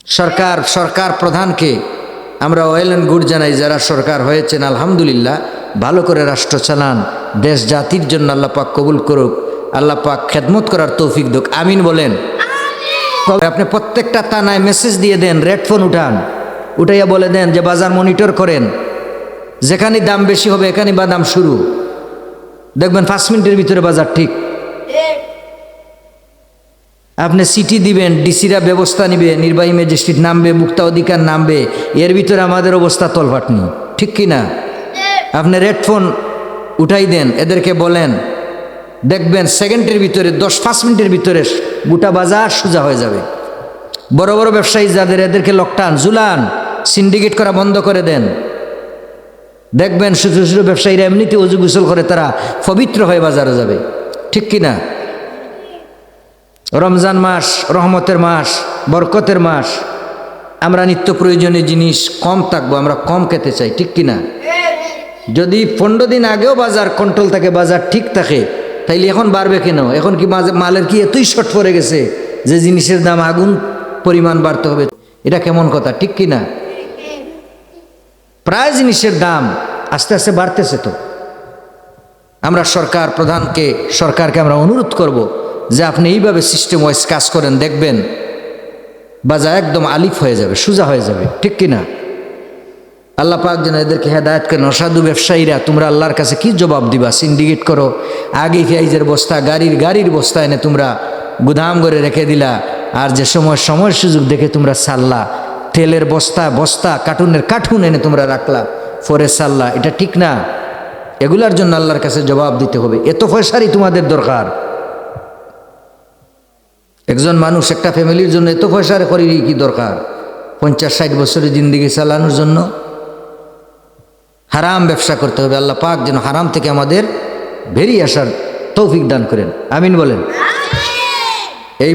সরকার প্রধানকে আমরা well and good জানাই, যারা সরকার হয়েছেন আলহামদুলিল্লাহ, ভালো করে রাষ্ট্র চালান, দেশ জাতির জন্য আল্লাহ পাক কবুল করুক, আল্লাহ পাক খেদমত করার তৌফিক দিক, আমিন বলেন। আপনি প্রত্যেকটা থানায় মেসেজ দিয়ে দেন, রেড ফোন উঠাইয়া বলে দেন যে বাজার মনিটর করেন, যেখানে দাম বেশি হবে এখানে বা দাম শুরু, দেখবেন 5 মিনিটের ভিতরে বাজার ঠিক। আপনি সিটি দিবেন, ডিসিরা ব্যবস্থা নিবে, নির্বাহী ম্যাজিস্ট্রেট নামবে, মুক্তা অধিকার নামবে, এর ভিতরে আমাদের অবস্থা তলপাটনি, ঠিক কি না? আপনি রেড ফোন উঠাই দেন, এদেরকে বলেন, দেখবেন সেকেন্ডের ভিতরে 10-5 মিনিটের ভিতরে গোটা বাজার সোজা হয়ে যাবে। বড় বড় ব্যবসায়ী যাদের, এদেরকে লকডাউন ঝুলান, সিন্ডিকেট করা বন্ধ করে দেন, দেখবেন ছোটো ছোটো ব্যবসায়ীরা এমনিতে অজু গোসল করে তারা পবিত্র হয়ে বাজারে যাবে, ঠিক কি না? রমজান মাস রহমতের মাস, বরকতের মাস, আমরা নিত্য প্রয়োজনীয় জিনিস কম থাকবো, আমরা কম খেতে চাই, ঠিক কি না? যদি 15 দিন আগেও বাজার কন্ট্রোল থাকে, বাজার ঠিক থাকে, তাইলে এখন বাড়বে কেন? এখন কি মালের কি এতই শর্ট পড়ে গেছে যে জিনিসের দাম আগুন পরিমাণ বাড়তে হবে? এটা কেমন কথা, ঠিক কি না? প্রায় জিনিসের দাম আস্তে আস্তে বাড়তেছে। তো আমরা সরকারকে আমরা অনুরোধ করব যে আপনি এইভাবে সিস্টেম ওয়াইজ কাজ করেন, দেখবেন বাজার একদম আলিফ হয়ে যাবে, সোজা হয়ে যাবে, ঠিক কিনা? আল্লাহ পাক যেন এদেরকে হেদায়েত করেন। অসাধু ব্যবসায়ীরা, তোমরা আল্লাহর কাছে কি জবাব দিবা? সিন্ডিকেট করো, আগে পেঁয়াজের বস্তা, গাড়ির বস্তা এনে তোমরা গুদাম করে রেখে দিলা, আর যে সময় সুযোগ দেখে তোমরা সাল্লা, তেলের বস্তা কার্টুন এনে তোমরা রাখলা, পরে সাল্লা, এটা ঠিক না। এগুলার জন্য আল্লাহর কাছে জবাব দিতে হবে। এত পয়সারই তোমাদের দরকার? একজন মানুষ, একটা ফ্যামিলির জন্য এত পয়সার করি কি দরকার? 50-60 বছরের জিন্দিগি চালানোর জন্য হারাম ব্যবসা করতে হবে। আল্লাহ পাক যেন হারাম থেকে আমাদের বেরিয়ে আসার তৌফিক দান করেন, আমিন বলেন। এই